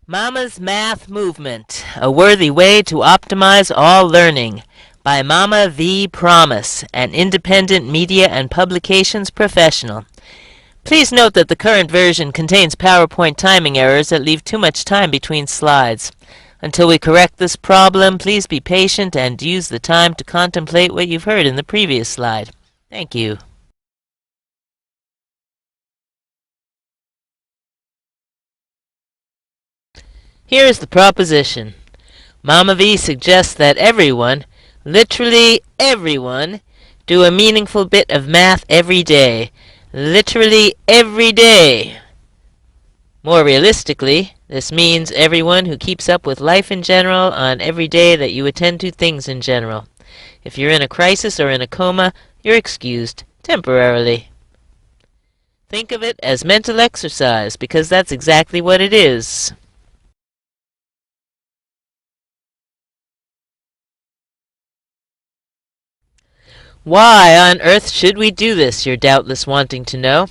Mama's Math Movement, a worthy way to optimize all learning, by Mama V. Promise, an independent media and publications professional. Please note that the current version contains PowerPoint timing errors that leave too much time between slides. Until we correct this problem, please be patient and use the time to contemplate what you've heard in the previous slide. Thank you. Here is the proposition. Mama V suggests that everyone, literally everyone, do a meaningful bit of math every day. Literally every day. More realistically, this means everyone who keeps up with life in general on every day that you attend to things in general. If you're in a crisis or in a coma, you're excused, temporarily. Think of it as mental exercise, because that's exactly what it is. Why on earth should we do this, you're doubtless wanting to know.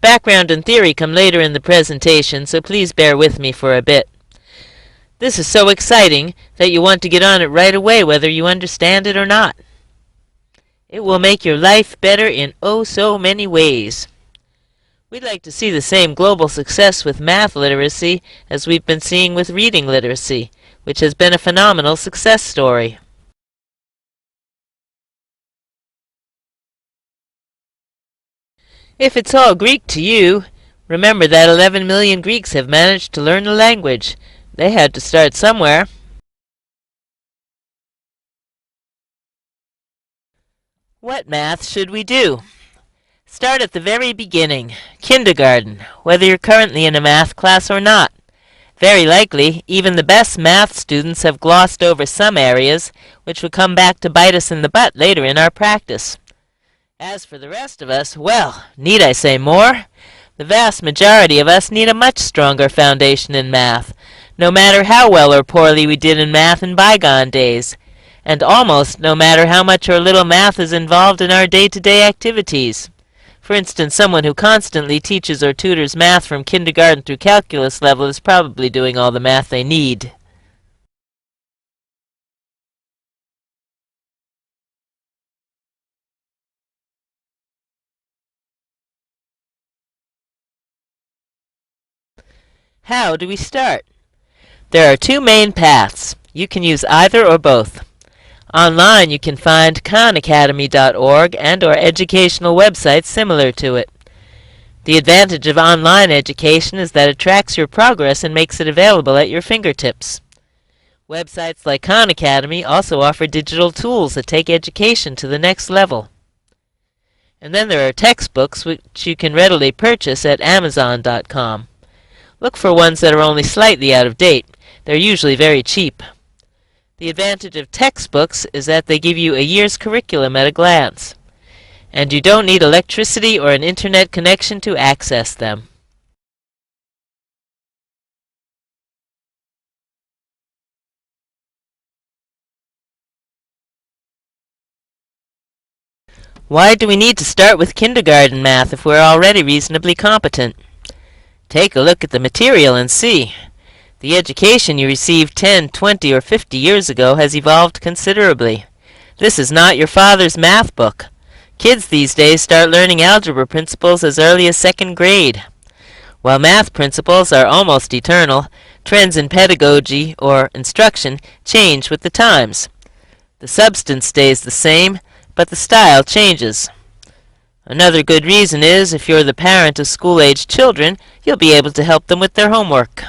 Background and theory come later in the presentation, so please bear with me for a bit. This is so exciting that you want to get on it right away whether you understand it or not. It will make your life better in oh so many ways. We'd like to see the same global success with math literacy as we've been seeing with reading literacy, which has been a phenomenal success story. If it's all Greek to you, remember that 11 million Greeks have managed to learn the language. They had to start somewhere. What math should we do? Start at the very beginning, kindergarten, whether you're currently in a math class or not. Very likely, even the best math students have glossed over some areas, which would come back to bite us in the butt later in our practice. As for the rest of us, well, need I say more? The vast majority of us need a much stronger foundation in math, no matter how well or poorly we did in math in bygone days, and almost no matter how much or little math is involved in our day-to-day activities. For instance, someone who constantly teaches or tutors math from kindergarten through calculus level is probably doing all the math they need. How do we start? There are two main paths. You can use either or both. Online you can find khanacademy.org and or educational websites similar to it. The advantage of online education is that it tracks your progress and makes it available at your fingertips. Websites like Khan Academy also offer digital tools that take education to the next level. And then there are textbooks which you can readily purchase at Amazon.com. Look for ones that are only slightly out of date. They're usually very cheap. The advantage of textbooks is that they give you a year's curriculum at a glance, and you don't need electricity or an internet connection to access them. Why do we need to start with kindergarten math if we're already reasonably competent? Take a look at the material and see. The education you received 10, 20, or 50 years ago has evolved considerably. This is not your father's math book. Kids these days start learning algebra principles as early as second grade. While math principles are almost eternal, trends in pedagogy or instruction change with the times. The substance stays the same, but the style changes. Another good reason is, if you're the parent of school-aged children, you'll be able to help them with their homework.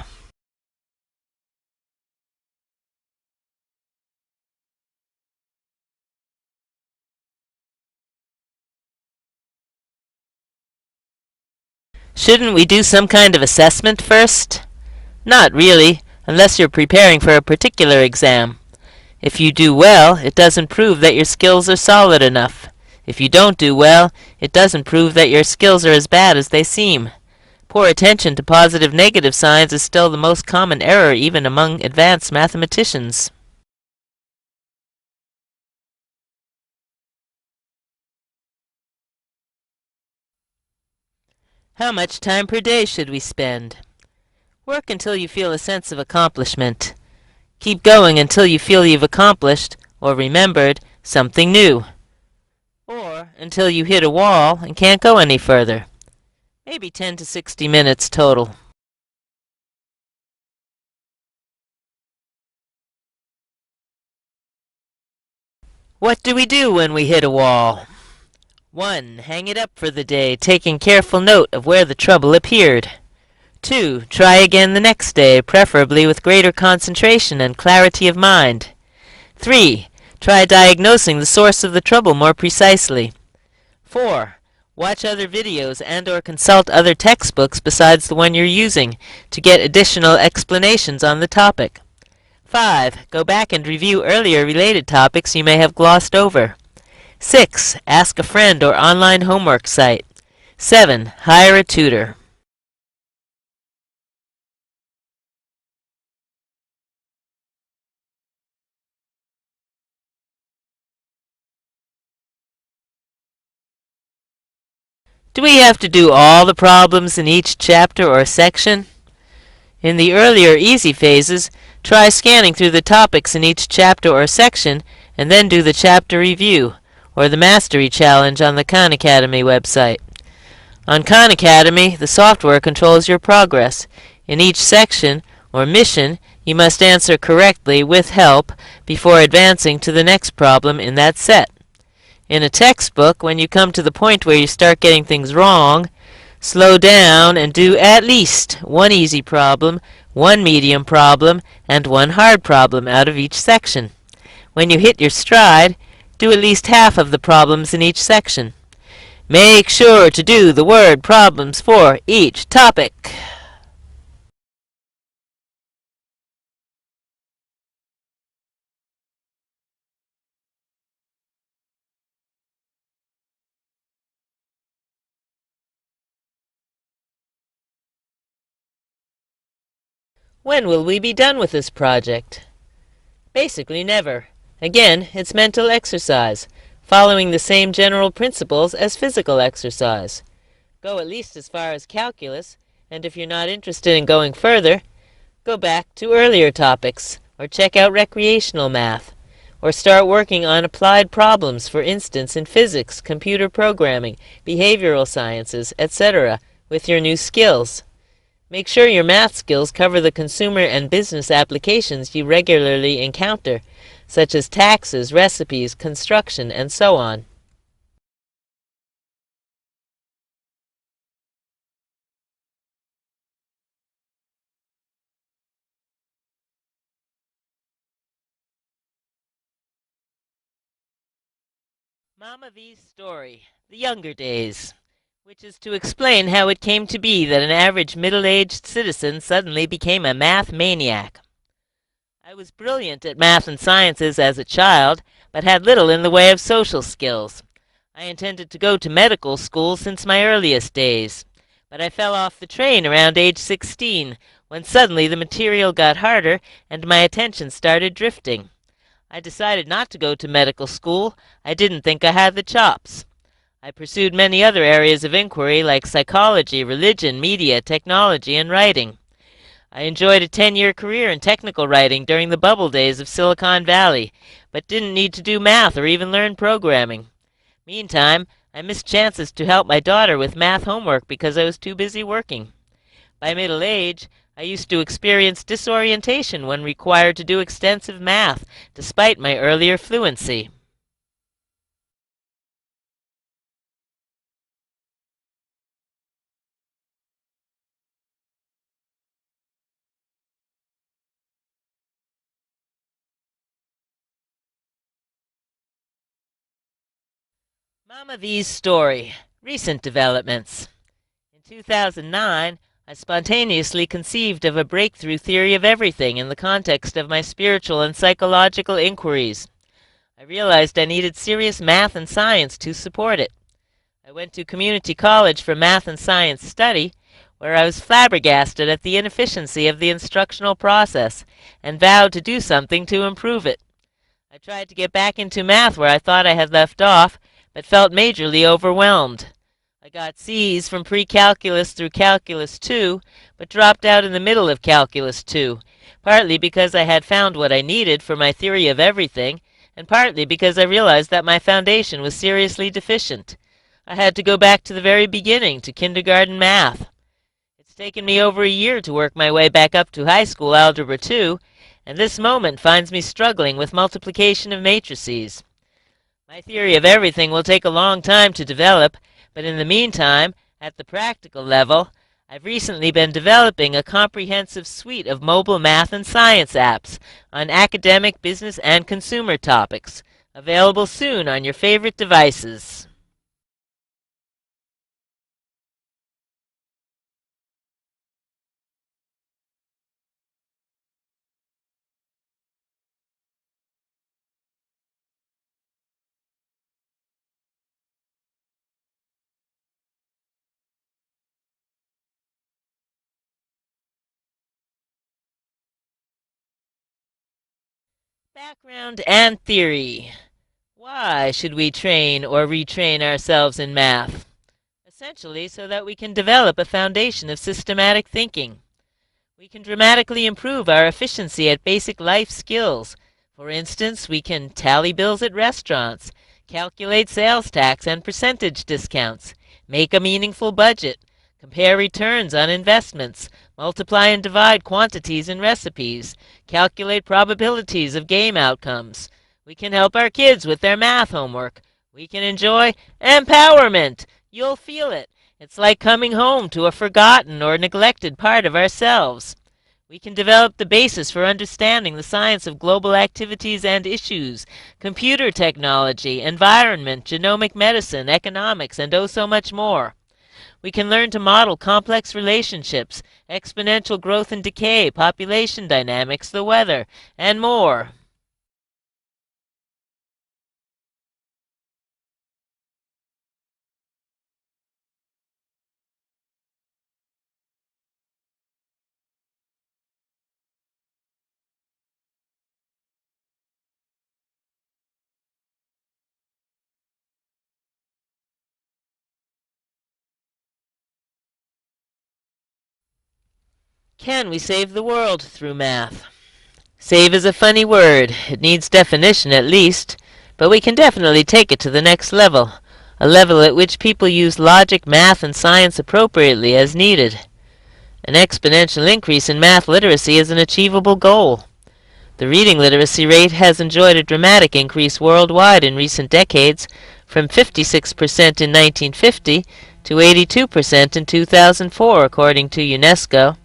Shouldn't we do some kind of assessment first? Not really, unless you're preparing for a particular exam. If you do well, it doesn't prove that your skills are solid enough. If you don't do well, it doesn't prove that your skills are as bad as they seem. Poor attention to positive-negative signs is still the most common error even among advanced mathematicians. How much time per day should we spend? Work until you feel a sense of accomplishment. Keep going until you feel you've accomplished, or remembered, something new. Or until you hit a wall and can't go any further. Maybe 10 to 60 minutes total. What do we do when we hit a wall? 1. Hang it up for the day, taking careful note of where the trouble appeared. 2. Try again the next day, preferably with greater concentration and clarity of mind. 3. Try diagnosing the source of the trouble more precisely. 4. Watch other videos and or consult other textbooks besides the one you're using to get additional explanations on the topic. 5. Go back and review earlier related topics you may have glossed over. 6. Ask a friend or online homework site. 7. Hire a tutor. Do we have to do all the problems in each chapter or section? In the earlier easy phases, try scanning through the topics in each chapter or section and then do the chapter review or the mastery challenge on the Khan Academy website. On Khan Academy, the software controls your progress. In each section or mission, you must answer correctly with help before advancing to the next problem in that set. In a textbook, when you come to the point where you start getting things wrong, slow down and do at least one easy problem, one medium problem, and one hard problem out of each section. When you hit your stride, do at least half of the problems in each section. Make sure to do the word problems for each topic. When will we be done with this project? Basically never. Again, it's mental exercise, following the same general principles as physical exercise. Go at least as far as calculus, and if you're not interested in going further, go back to earlier topics, or check out recreational math, or start working on applied problems, for instance in physics, computer programming, behavioral sciences, etc., with your new skills. Make sure your math skills cover the consumer and business applications you regularly encounter, such as taxes, recipes, construction, and so on. Mama V's story, The Younger Days, which is to explain how it came to be that an average middle-aged citizen suddenly became a math maniac. I was brilliant at math and sciences as a child, but had little in the way of social skills. I intended to go to medical school since my earliest days, but I fell off the train around age 16, when suddenly the material got harder and my attention started drifting. I decided not to go to medical school. I didn't think I had the chops. I pursued many other areas of inquiry like psychology, religion, media, technology, and writing. I enjoyed a 10-year career in technical writing during the bubble days of Silicon Valley, but didn't need to do math or even learn programming. Meantime, I missed chances to help my daughter with math homework because I was too busy working. By middle age, I used to experience disorientation when required to do extensive math, despite my earlier fluency. Mama V's story. Recent developments. In 2009, I spontaneously conceived of a breakthrough theory of everything in the context of my spiritual and psychological inquiries. I realized I needed serious math and science to support it. I went to community college for math and science study, where I was flabbergasted at the inefficiency of the instructional process and vowed to do something to improve it. I tried to get back into math where I thought I had left off, but felt majorly overwhelmed. I got C's from pre-calculus through calculus 2, but dropped out in the middle of calculus 2, partly because I had found what I needed for my theory of everything, and partly because I realized that my foundation was seriously deficient. I had to go back to the very beginning, to kindergarten math. It's taken me over a year to work my way back up to high school algebra 2, and this moment finds me struggling with multiplication of matrices. My theory of everything will take a long time to develop, but in the meantime, at the practical level, I've recently been developing a comprehensive suite of mobile math and science apps on academic, business, and consumer topics, available soon on your favorite devices. Background and theory. Why should we train or retrain ourselves in math? Essentially, so that we can develop a foundation of systematic thinking. We can dramatically improve our efficiency at basic life skills. For instance, we can tally bills at restaurants, calculate sales tax and percentage discounts, make a meaningful budget, compare returns on investments, multiply and divide quantities in recipes, calculate probabilities of game outcomes. We can help our kids with their math homework. We can enjoy empowerment. You'll feel it. It's like coming home to a forgotten or neglected part of ourselves. We can develop the basis for understanding the science of global activities and issues, computer technology, environment, genomic medicine, economics, and oh so much more. We can learn to model complex relationships, exponential growth and decay, population dynamics, the weather, and more. Can we save the world through math? Save is a funny word. It needs definition at least, but we can definitely take it to the next level, a level at which people use logic, math, and science appropriately as needed. An exponential increase in math literacy is an achievable goal. The reading literacy rate has enjoyed a dramatic increase worldwide in recent decades, from 56% in 1950 to 82% in 2004, according to UNESCO.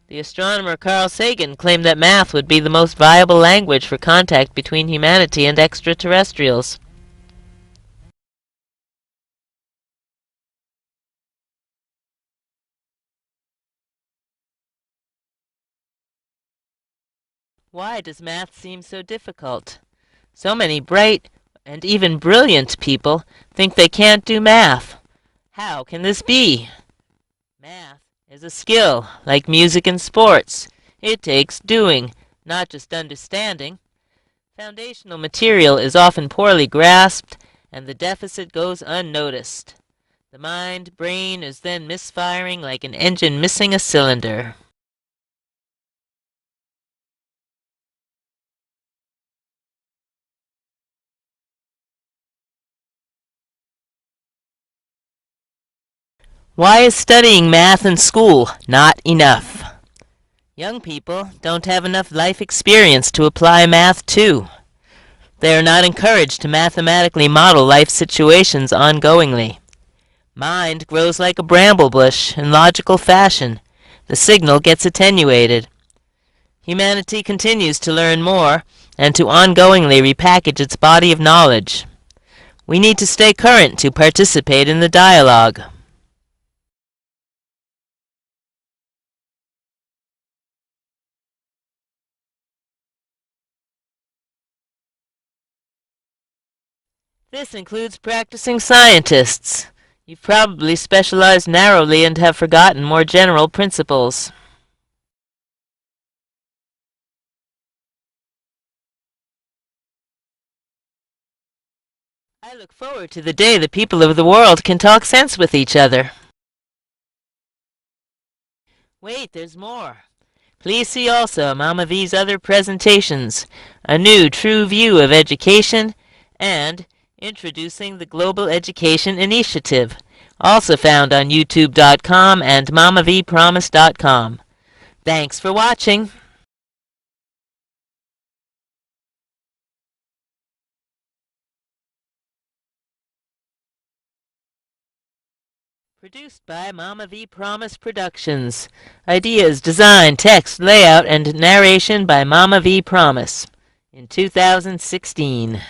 The astronomer Carl Sagan claimed that math would be the most viable language for contact between humanity and extraterrestrials. Why does math seem so difficult? So many bright and even brilliant people think they can't do math. How can this be? Math is a skill, like music and sports. It takes doing, not just understanding. Foundational material is often poorly grasped, and the deficit goes unnoticed. The brain is then misfiring like an engine missing a cylinder. Why is studying math in school not enough? Young people don't have enough life experience to apply math to. They are not encouraged to mathematically model life situations ongoingly. Mind grows like a bramble bush in logical fashion. The signal gets attenuated. Humanity continues to learn more and to ongoingly repackage its body of knowledge. We need to stay current to participate in the dialogue. This includes practicing scientists. You've probably specialized narrowly and have forgotten more general principles. I look forward to the day the people of the world can talk sense with each other. Wait, there's more. Please see also Mama V's other presentations, A New True View of Education, and Introducing the Global Education Initiative, also found on youtube.com and mamavpromise.com. Thanks for watching. Produced by Mama V Promise Productions. Ideas, design, text, layout, and narration by Mama V Promise. In 2016.